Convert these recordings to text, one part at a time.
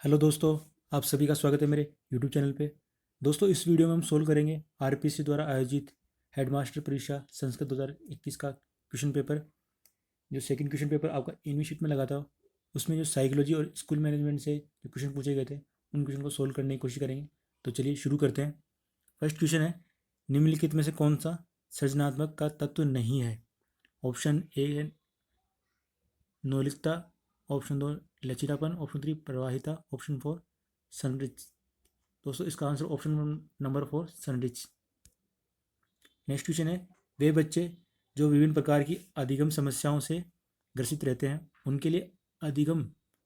Hello दोस्तों, आप सभी का स्वागत है मेरे यूट्यूब चैनल पे। दोस्तों, इस वीडियो में हम सोल्व करेंगे आरपीसी द्वारा आयोजित हेडमास्टर परीक्षा संस्कृत 2021 का क्वेश्चन पेपर। जो सेकंड क्वेश्चन पेपर आपका इनवी शीट में लगा था, उसमें जो साइकोलॉजी और स्कूल मैनेजमेंट से जो क्वेश्चन पूछे गए थे, उन क्वेश्चन को सोल्व करने की कोशिश करेंगे। तो चलिए शुरू करते हैं। फर्स्ट क्वेश्चन है, निम्नलिखित में से कौन सा सृजनात्मक का तत्व नहीं है? ऑप्शन ए है नौलिकता, ऑप्शन 2 लचीलापन, ऑप्शन 3 प्रवाहिता, ऑप्शन 4 संरचित। दोस्तों, इसका आंसर ऑप्शन नंबर 4 सनरिच। नेक्स्ट क्वेश्चन है, वे बच्चे जो विभिन्न प्रकार की अधिगम समस्याओं से ग्रसित रहते हैं, उनके लिए अधिगम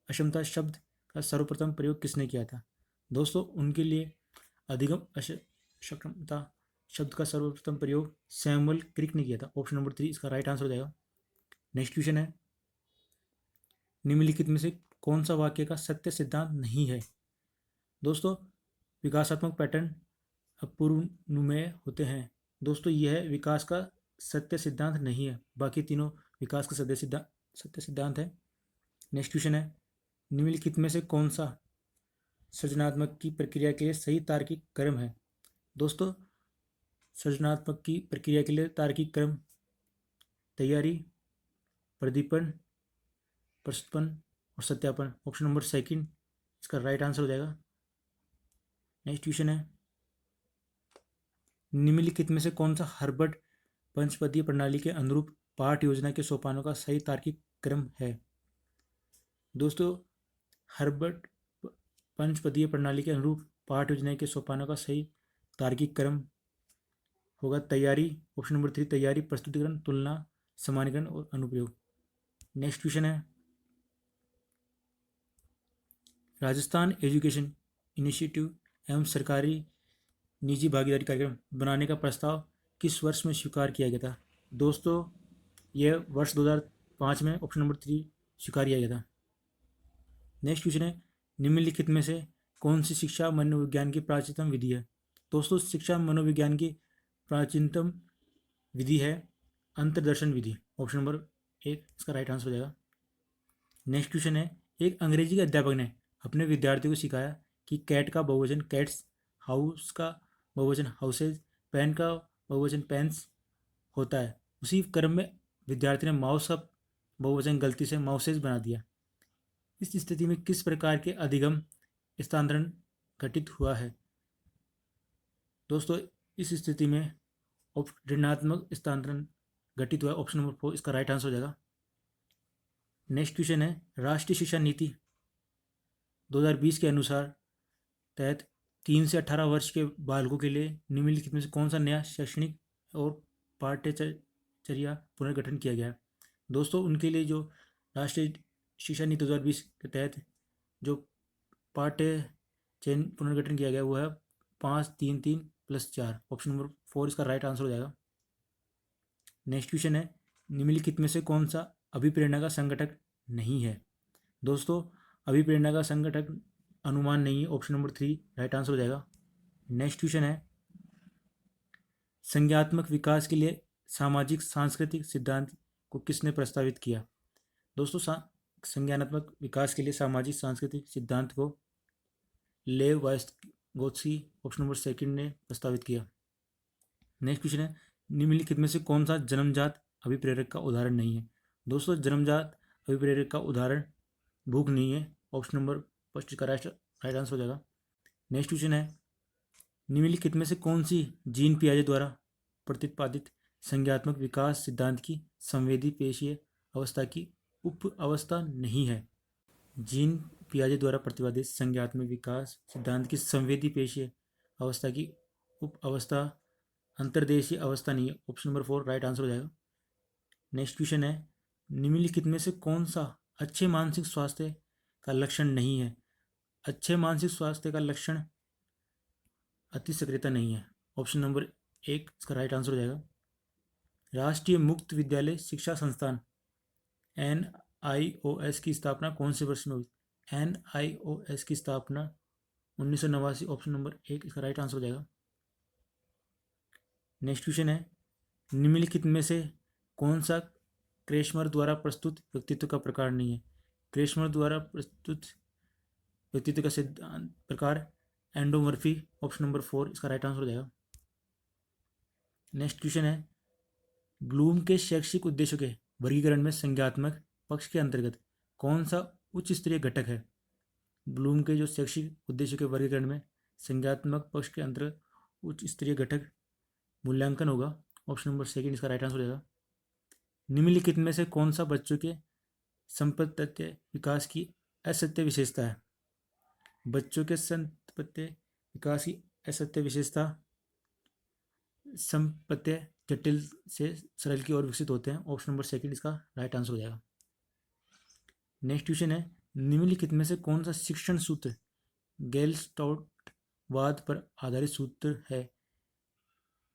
अक्षमता शब्द का सर्वप्रथम प्रयोग किसने किया था? दोस्तों, उनके लिए अधिगम अक्षमता शब्द का सर्वप्रथम प्रयोग सैमुअल क्रिक ने किया था। ऑप्शन नंबर 3 इसका राइट आंसर हो जाएगा। नेक्स्ट क्वेश्चन है, निम्नलिखित में से कौन सा वाक्य का सत्य सिद्धांत नहीं है? दोस्तों, विकासात्मक पैटर्न अपूर्वनुमेय होते हैं। दोस्तों, यह विकास का सत्य सिद्धांत नहीं है, बाकी तीनों विकास का सत्य सिद्धांत है। नेक्स्ट क्वेश्चन है, निम्नलिखित में से कौन सा सृजनात्मक की प्रक्रिया के लिए सही तार्किक क्रम है? दोस्तों, सृजनात्मक की प्रक्रिया के लिए तार्किक क्रम तैयारी, प्रदीपन, प्रस्तुतन और सत्यापन। ऑप्शन नंबर सेकंड इसका राइट आंसर हो जाएगा। नेक्स्ट क्वेश्चन है, निम्नलिखित में से कौन सा हर्बर्ट पंचपदीय प्रणाली के अनुरूप पाठ योजना के सोपानों का सही तार्किक क्रम है? दोस्तों, हर्बर्ट पंचपदीय प्रणाली के अनुरूप पाठ योजना के सोपानों का सही तार्किक क्रम होगा तैयारी, ऑप्शन नंबर 3 तैयारी, प्रस्तुतिकरण, तुलना, समानीकरण और अनुप्रयोग। नेक्स्ट क्वेश्चन है, राजस्थान एजुकेशन इनिशिएटिव एवं सरकारी निजी भागीदारी कार्यक्रम बनाने का प्रस्ताव किस वर्ष में स्वीकार किया गया था? दोस्तों, यह वर्ष 2005 में ऑप्शन नंबर 3 स्वीकार किया गया था। नेक्स्ट क्वेश्चन है, निम्नलिखित में से कौन सी शिक्षा मनोविज्ञान की प्राचीनतम विधि है? दोस्तों, शिक्षा मनोविज्ञान की प्राचीनतम विधि है अंतर्दर्शन विधि। ऑप्शन नंबर 1 इसका राइट आंसर हो जाएगा। नेक्स्ट क्वेश्चन है, एक अंग्रेजी के अध्यापक ने अपने विद्यार्थियों को सिखाया कि कैट का बहुवचन कैट्स, हाउस का बहुवचन हाउसेज, पेन का बहुवचन पेन्स होता है। उसी क्रम में विद्यार्थी ने माउस का बहुवचन गलती से माउसेज बना दिया। इस स्थिति में किस प्रकार के अधिगम स्थानांतरण घटित हुआ है? दोस्तों, इस स्थिति में ऋणात्मक स्थानांतरण घटित हुआ है। ऑप्शन नंबर 4 इसका राइट आंसर हो जाएगा। नेक्स्ट क्वेश्चन है, राष्ट्रीय शिक्षा नीति 2020 के अनुसार तहत 3 से 18 वर्ष के बालकों के लिए निम्नलिखित में से कौन सा नया शैक्षणिक और पाठ्यचर्या पुनर्गठन किया गया है? दोस्तों, उनके लिए जो राष्ट्रीय शिक्षा नीति 2020 के तहत जो पाठ्य चयन पुनर्गठन किया गया वो है 5-3-3+4। ऑप्शन नंबर 4 इसका राइट आंसर हो जाएगा। नेक्स्ट क्वेश्चन है, निम्नलिखित में से कौन सा अभिप्रेरणा का संगठक नहीं है? दोस्तों, अभिप्रेरणा का संगठक अनुमान नहीं है। ऑप्शन नंबर 3 राइट आंसर हो जाएगा। नेक्स्ट क्वेश्चन है, संज्ञात्मक विकास के लिए सामाजिक सांस्कृतिक सिद्धांत को किसने प्रस्तावित किया? दोस्तों, संज्ञानात्मक विकास के लिए सामाजिक सांस्कृतिक सिद्धांत को लेव वाइस्गोत्स्की ऑप्शन नंबर सेकंड ने प्रस्तावित किया। नेक्स्ट क्वेश्चन है, निम्नलिखित में से कौन सा जन्मजात अभिप्रेरक का उदाहरण नहीं है? दोस्तों, जन्मजात अभिप्रेरक का उदाहरण भूख नहीं है। ऑप्शन नंबर फर्स्ट का राइट आंसर हो जाएगा। नेक्स्ट क्वेश्चन है, निम्नलिखित में से कौन सी जीन पियाजे द्वारा प्रतिपादित संज्ञात्मक विकास सिद्धांत की संवेदी पेशीय अवस्था की उप अवस्था नहीं है? जीन पियाजे द्वारा प्रतिपादित संज्ञात्मक विकास सिद्धांत की संवेदी पेशीय अवस्था की उप अवस्था अंतर्देशीय अवस्था नहीं है। ऑप्शन नंबर 4 राइट आंसर हो जाएगा। नेक्स्ट क्वेश्चन है, निम्नलिखित में से कौन सा अच्छे मानसिक स्वास्थ्य का लक्षण नहीं है? अच्छे मानसिक स्वास्थ्य का लक्षण अति सक्रियता नहीं है। ऑप्शन नंबर 1 इसका राइट आंसर हो जाएगा। राष्ट्रीय मुक्त विद्यालय शिक्षा संस्थान NIOS की स्थापना कौन से वर्ष में हुई? NIOS की स्थापना 1989। ऑप्शन नंबर 1 इसका राइट आंसर हो जाएगा। नेक्स्ट क्वेश्चन है, निम्नलिखित में से कौन सा क्रेशमर द्वारा प्रस्तुत व्यक्तित्व का प्रकार नहीं है? क्रेशमर द्वारा प्रस्तुत व्यक्तित्व का सिद्धांत प्रकार एंडोमॉर्फी, ऑप्शन नंबर 4 इसका राइट आंसर हो जाएगा। नेक्स्ट क्वेश्चन है, ब्लूम के शैक्षिक उद्देश्यों के वर्गीकरण में संज्ञात्मक पक्ष के अंतर्गत कौन सा उच्च स्तरीय घटक है? ब्लूम के जो शैक्षिक उद्देश्यों के वर्गीकरण में संज्ञात्मक पक्ष के अंतर्गत उच्च स्तरीय घटक मूल्यांकन होगा, ऑप्शन नंबर 2 इसका राइट आंसर हो जाएगा। निम्नलिखित में से कौन सा बच्चों के संपत्ति विकास की असत्य विशेषता है? बच्चों के संपत्ति विकास की असत्य विशेषता संपत्ति जटिल से सरल की ओर विकसित होते हैं, ऑप्शन नंबर 2 इसका राइट आंसर हो जाएगा। नेक्स्ट क्वेश्चन है, निम्नलिखित में से कौन सा शिक्षण सूत्र गेस्टाल्टवाद पर आधारित सूत्र है?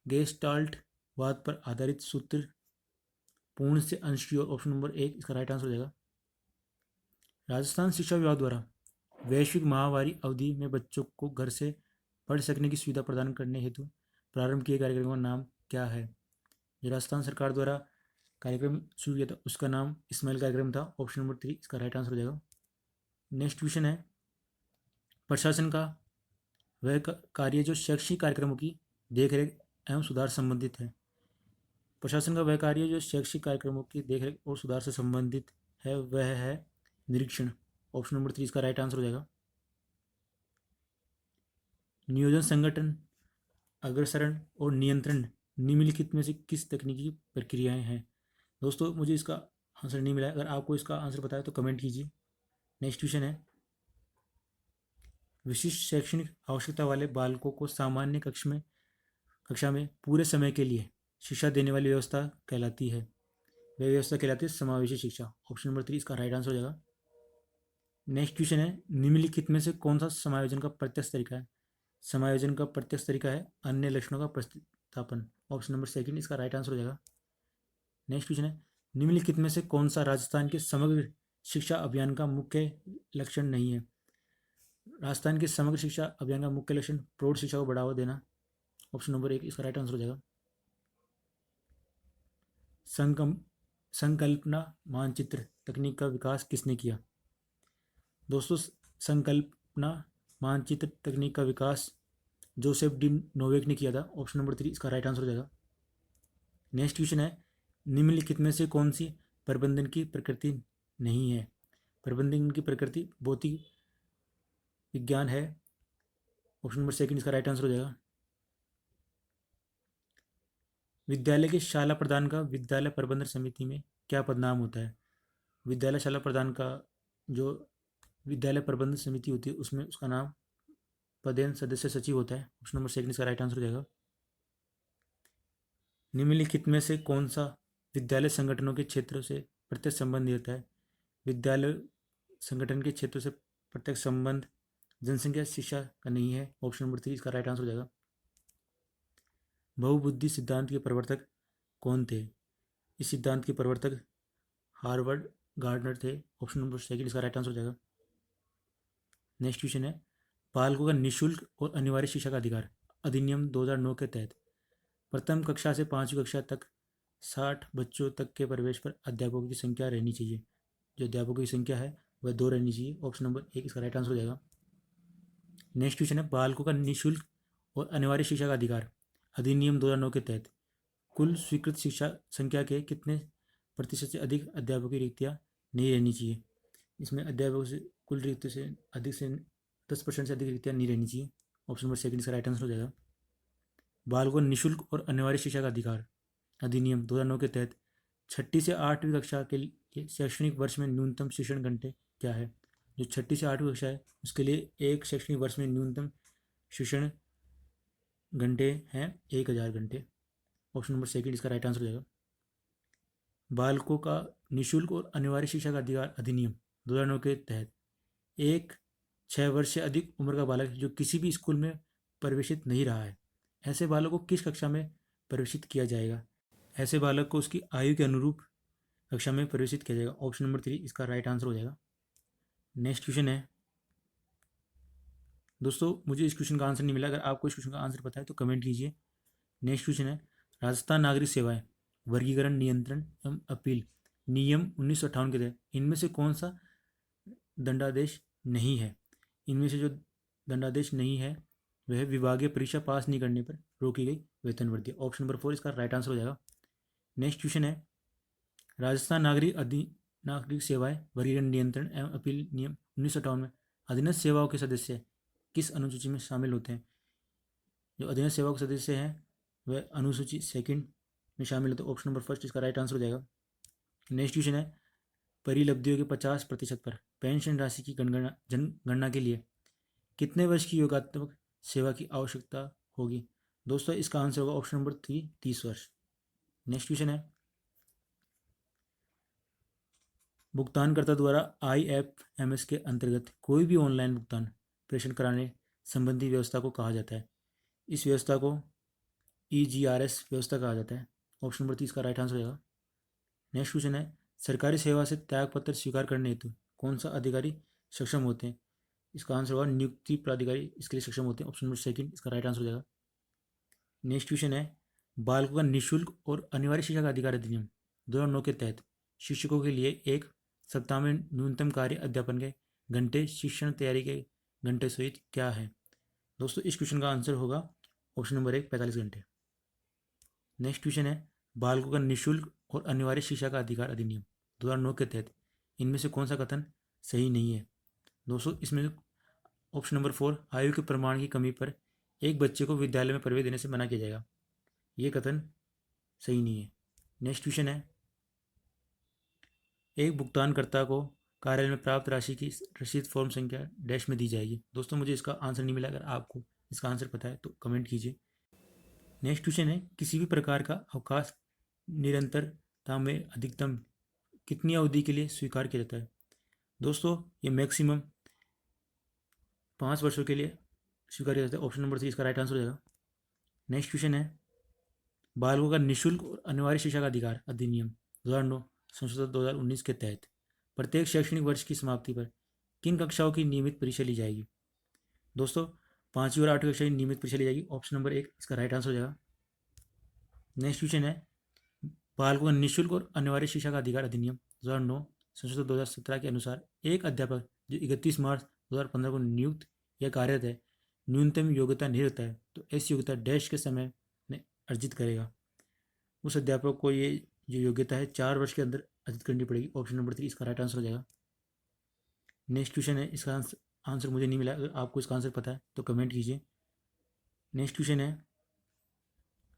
गेस्टाल्टवाद पर आधारित सूत्र पूर्ण से अंश की ओर, ऑप्शन नंबर 1 इसका राइट आंसर हो जाएगा। राजस्थान शिक्षा विभाग द्वारा वैश्विक महामारी अवधि में बच्चों को घर से पढ़ सकने की सुविधा प्रदान करने हेतु प्रारंभ किए कार्यक्रम का नाम क्या है? जो राजस्थान सरकार द्वारा कार्यक्रम शुरू किया था उसका नाम स्माइल कार्यक्रम था, ऑप्शन नंबर 3 इसका राइट आंसर हो जाएगा। नेक्स्ट क्वेश्चन है, प्रशासन का वह कार्य जो शैक्षिक कार्यक्रमों की देखरेख एवं सुधार संबंधित है। प्रशासन का वह कार्य जो शैक्षिक कार्यक्रमों की देखरेख और सुधार से संबंधित है वह है निरीक्षण, ऑप्शन नंबर 3 इसका राइट आंसर हो जाएगा। नियोजन, संगठन, अग्रसरण और नियंत्रण निम्नलिखित में से किस तकनीकी प्रक्रियाएं हैं? दोस्तों मुझे इसका आंसर नहीं मिला है, अगर आपको इसका आंसर पता है तो कमेंट कीजिए। नेक्स्ट क्वेश्चन है, विशिष्ट शैक्षणिक आवश्यकता वाले बालकों को सामान्य कक्षा में पूरे समय के लिए शिक्षा देने वाली व्यवस्था कहलाती है, वह व्यवस्था कहलाती है समावेशी शिक्षा, ऑप्शन नंबर 3 इसका राइट आंसर हो जाएगा। नेक्स्ट क्वेश्चन है, निम्नलिखित में से कौन सा समायोजन का प्रत्यक्ष तरीका है? समायोजन का प्रत्यक्ष तरीका है अन्य लक्षणों का प्रतिस्थापन, ऑप्शन नंबर 2 इसका राइट आंसर हो जाएगा। नेक्स्ट क्वेश्चन है, निम्नलिखित में से कौन सा राजस्थान के समग्र शिक्षा अभियान का मुख्य लक्षण नहीं है? राजस्थान के समग्र शिक्षा अभियान का मुख्य लक्षण प्रौढ़ शिक्षा को बढ़ावा देना, ऑप्शन नंबर 1 इसका राइट आंसर हो जाएगा। संकल्पना मानचित्र तकनीक का विकास किसने किया? दोस्तों संकल्पना मानचित्र तकनीक का विकास जोसेफ डी नोवेक ने किया था, ऑप्शन नंबर 3 इसका राइट आंसर हो जाएगा। नेक्स्ट क्वेश्चन है, निम्नलिखित में से कौन सी प्रबंधन की प्रकृति नहीं है? प्रबंधन की प्रकृति भौतिक विज्ञान है, ऑप्शन नंबर 2 इसका राइट आंसर हो जाएगा। विद्यालय के शाला प्रधान का विद्यालय प्रबंधन समिति में क्या पदनाम होता है? विद्यालय शाला प्रधान का जो विद्यालय प्रबंधन समिति होती है उसमें उसका नाम पदेन सदस्य सचिव होता है, ऑप्शन नंबर 2 इसका राइट आंसर हो जाएगा। निम्नलिखित में से कौन सा विद्यालय संगठनों के क्षेत्रों से प्रत्यक्ष संबंध होता है? विद्यालय संगठन के क्षेत्रों से प्रत्यक्ष संबंध जनसंख्या शिक्षा का नहीं है, ऑप्शन नंबर 3 इसका राइट आंसर हो जाएगा। बहुबुद्धि सिद्धांत के प्रवर्तक कौन थे? इस सिद्धांत के प्रवर्तक हार्वर्ड गार्डनर थे, ऑप्शन नंबर 2 इसका राइट आंसर हो जाएगा। नेक्स्ट क्वेश्चन है, बालकों का निःशुल्क और अनिवार्य शिक्षा का अधिकार अधिनियम 2009 के तहत प्रथम कक्षा से 5वीं कक्षा तक 60 बच्चों तक के प्रवेश पर अध्यापकों की संख्या रहनी चाहिए। जो अध्यापकों की संख्या है वह 2 रहनी चाहिए, ऑप्शन नंबर 1 इसका राइट आंसर हो जाएगा। नेक्स्ट क्वेश्चन है, बालकों का निःशुल्क और अनिवार्य शिक्षा का अधिकार अधिनियम 2009 के तहत कुल स्वीकृत शिक्षा संख्या के कितने प्रतिशत से अधिक अध्यापकों की रिक्तियाँ नहीं रहनी चाहिए? इसमें अध्यापकों से कुल रिक्तियों से अधिक से 10% से अधिक रिक्तियाँ नहीं रहनी चाहिए, ऑप्शन नंबर 2 इसका राइट आंसर हो जाएगा। बालकों निःशुल्क और अनिवार्य शिक्षा का अधिकार अधिनियम 2009 के तहत 6ठी से 8वीं कक्षा के लिए शैक्षणिक वर्ष में न्यूनतम शिक्षण घंटे क्या है? जो 6ठी से 8वीं कक्षा है उसके लिए एक शैक्षणिक वर्ष में न्यूनतम शिक्षण घंटे हैं 1000 घंटे, ऑप्शन नंबर 2 इसका राइट आंसर हो जाएगा। बालकों का निःशुल्क और अनिवार्य शिक्षा का अधिकार अधिनियम 2009 के तहत एक 6 वर्ष से अधिक उम्र का बालक जो किसी भी स्कूल में प्रवेशित नहीं रहा है, ऐसे बालक को किस कक्षा में प्रवेशित किया जाएगा? ऐसे बालक को उसकी आयु के अनुरूप कक्षा में प्रवेशित किया जाएगा, ऑप्शन नंबर 3 इसका राइट आंसर हो जाएगा। नेक्स्ट क्वेश्चन है, दोस्तों मुझे इस क्वेश्चन का आंसर नहीं मिला, अगर आपको इस क्वेश्चन का आंसर पता है तो कमेंट कीजिए। नेक्स्ट क्वेश्चन है, राजस्थान नागरिक सेवाएं वर्गीकरण नियंत्रण एवं अपील नियम 1958 के तहत इनमें से कौन सा दंडादेश नहीं है? इनमें से जो दंडादेश नहीं है वह विभागीय परीक्षा पास नहीं करने पर रोकी गई वेतन वृद्धि। ऑप्शन नंबर 4 इसका राइट आंसर हो जाएगा। नेक्स्ट क्वेश्चन है, राजस्थान नागरिक सेवाएं वर्गीकरण नियंत्रण एवं अपील नियम 1958 में अधीनस्थ सेवाओं के सदस्य किस अनुसूची में शामिल होते हैं? जो अधीनस्थ सेवाओं के सदस्य हैं वह अनुसूची सेकंड में शामिल होते हैं। ऑप्शन नंबर फर्स्ट इसका राइट आंसर हो जाएगा। नेक्स्ट क्वेश्चन है, परिलब्धियों के 50% पर पेंशन राशि की जनगणना के लिए कितने वर्ष की योगात्मक सेवा की आवश्यकता होगी? दोस्तों इसका आंसर होगा ऑप्शन नंबर 3, 30 वर्ष। नेक्स्ट क्वेश्चन है, भुगतानकर्ता द्वारा IFMS के अंतर्गत कोई भी ऑनलाइन भुगतान प्रेषण कराने संबंधी व्यवस्था को कहा जाता है? इस व्यवस्था को EGRS व्यवस्था कहा जाता है। ऑप्शन नंबर 30 का राइट आंसर होगा। नेक्स्ट क्वेश्चन है, सरकारी सेवा से त्यागपत्र स्वीकार करने हेतु कौन सा अधिकारी सक्षम होते हैं? इसका आंसर होगा नियुक्ति प्राधिकारी इसके लिए सक्षम होते हैं। ऑप्शन नंबर सेकंड इसका राइट आंसर हो जाएगा। नेक्स्ट क्वेश्चन है, बालकों का निःशुल्क और अनिवार्य शिक्षा का अधिकार अधिनियम 2009 के तहत शिक्षकों के लिए एक सप्ताह में न्यूनतम कार्य अध्यापन के घंटे शिक्षण तैयारी के घंटे सहित क्या है? दोस्तों इस क्वेश्चन का आंसर होगा ऑप्शन नंबर 1, 45 घंटे। नेक्स्ट क्वेश्चन है, बालकों का निःशुल्क और अनिवार्य शिक्षा का अधिकार अधिनियम 2009 के तहत इनमें से कौन सा कथन सही नहीं है? दोस्तों इसमें ऑप्शन नंबर 4, आयु के प्रमाण की कमी पर एक बच्चे को विद्यालय में प्रवेश देने से मना किया जाएगा, ये कथन सही नहीं है। नेक्स्ट क्वेश्चन है, एक भुगतानकर्ता को कार्यालय में प्राप्त राशि की रसीद फॉर्म संख्या डैश में दी जाएगी। दोस्तों मुझे इसका आंसर नहीं मिला, अगर आपको इसका आंसर पता है तो कमेंट कीजिए। नेक्स्ट क्वेश्चन है, किसी भी प्रकार का अवकाश निरंतरता में अधिकतम कितनी अवधि के लिए स्वीकार किया जाता है? दोस्तों ये मैक्सिमम 5 वर्षों के लिए स्वीकार किया जाता है। ऑप्शन नंबर 3 इसका राइट आंसर हो जाएगा। नेक्स्ट क्वेश्चन है, बालकों का निःशुल्क और अनिवार्य शिक्षा का अधिकार अधिनियम 2009 संशोधन 2019 के तहत प्रत्येक शैक्षणिक वर्ष की समाप्ति पर किन कक्षाओं की नियमित परीक्षा ली जाएगी? दोस्तों 5वीं और 8वीं कक्षा की नियमित परीक्षा ली जाएगी। ऑप्शन नंबर 1 इसका राइट आंसर हो जाएगा। नेक्स्ट क्वेश्चन है, बालकों का निःशुल्क और अनिवार्य शिक्षा का अधिकार अधिनियम 2009 संशोधन 2017 के अनुसार एक अध्यापक जो 31 मार्च 2015 को नियुक्त या कार्यरत है, न्यूनतम योग्यता नहीं रहता है तो ऐसी योग्यता डैश के समय में अर्जित करेगा। उस अध्यापक को ये जो योग्यता है 4 वर्ष के अंदर अर्जित करनी पड़ेगी। ऑप्शन नंबर 3 इसका राइट आंसर हो जाएगा। नेक्स्ट क्वेश्चन है, इसका आंसर मुझे नहीं मिला, अगर आपको इसका आंसर पता है तो कमेंट कीजिए। नेक्स्ट क्वेश्चन है,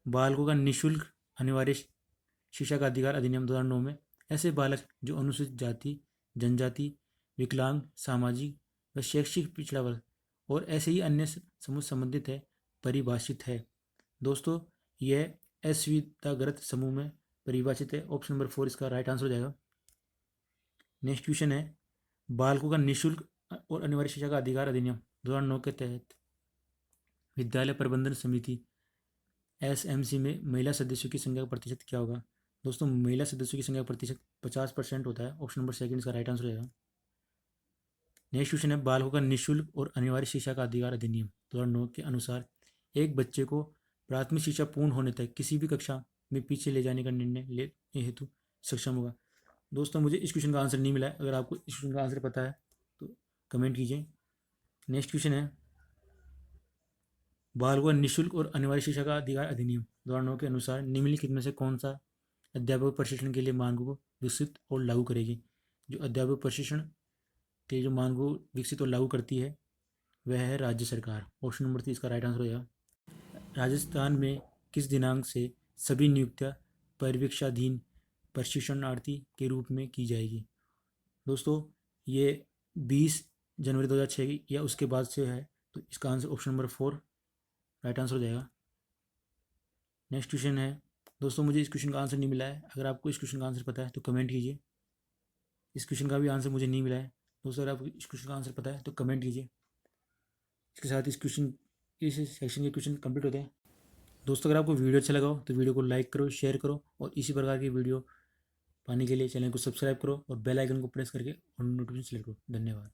बालकों का निःशुल्क अनिवार्य शिक्षा का अधिकार अधिनियम 2009 में ऐसे बालक जो अनुसूचित जाति, जनजाति, विकलांग, सामाजिक व शैक्षिक पिछड़ा वर्ग और ऐसे ही अन्य समूह संबंधित है परिभाषित है। दोस्तों यह असुविधाग्रस्त समूह में परिभाषित है। ऑप्शन नंबर 4 इसका राइट आंसर हो जाएगा। नेक्स्ट क्वेश्चन है, बालकों का निःशुल्क और अनिवार्य शिक्षा का अधिकार अधिनियम 2009 के तहत विद्यालय प्रबंधन समिति SMC में महिला सदस्यों की संख्या का प्रतिशत क्या होगा? दोस्तों महिला सदस्यों की संख्या का प्रतिशत 50% होता है। ऑप्शन नंबर 2 इसका राइट आंसर हो जाएगा। नेक्स्ट क्वेश्चन है, बालकों का निःशुल्क और अनिवार्य शिक्षा का अधिकार अधिनियम 2009 के अनुसार एक बच्चे को प्राथमिक शिक्षा पूर्ण होने तक किसी भी कक्षा में पीछे ले जाने का निर्णय लेने हेतु सक्षम होगा। दोस्तों मुझे इस क्वेश्चन का आंसर नहीं मिला है, अगर आपको इस क्वेश्चन का आंसर पता है तो कमेंट कीजिए। नेक्स्ट क्वेश्चन है, बालकों का निःशुल्क और अनिवार्य शिक्षा का अधिकार अधिनियम 2009 के अनुसार निम्नलिखित में से कौन सा अध्यापक प्रशिक्षण के लिए मांगों को विकसित और लागू करेगी? जो अध्यापक प्रशिक्षण के जो मांग को विकसित और लागू करती है वह है राज्य सरकार। ऑप्शन नंबर 3 इसका राइट आंसर हो जाएगा। राजस्थान में किस दिनांक से सभी नियुक्तियां परिवीक्षाधीन प्रशिक्षणार्थी के रूप में की जाएगी? दोस्तों ये 20 जनवरी 2006 या उसके बाद से है, तो इसका answer option number 4 right answer हो जाएगा। नेक्स्ट क्वेश्चन है, दोस्तों मुझे इस क्वेश्चन का आंसर नहीं मिला है, अगर आपको इस क्वेश्चन का आंसर पता है तो कमेंट कीजिए। इस क्वेश्चन का भी आंसर मुझे नहीं मिला है। दोस्तों अगर आपको इस क्वेश्चन का आंसर पता है तो कमेंट कीजिए। इसके साथ इस सेक्शन के क्वेश्चन कंप्लीट होते हैं। दोस्तों अगर आपको वीडियो अच्छा लगा हो तो वीडियो को लाइक करो, शेयर करो और इसी प्रकार की वीडियो पाने के लिए चैनल को सब्सक्राइब करो और बेल आइकन को प्रेस करके और नोटिफिकेशन सेलेक्ट करो। धन्यवाद।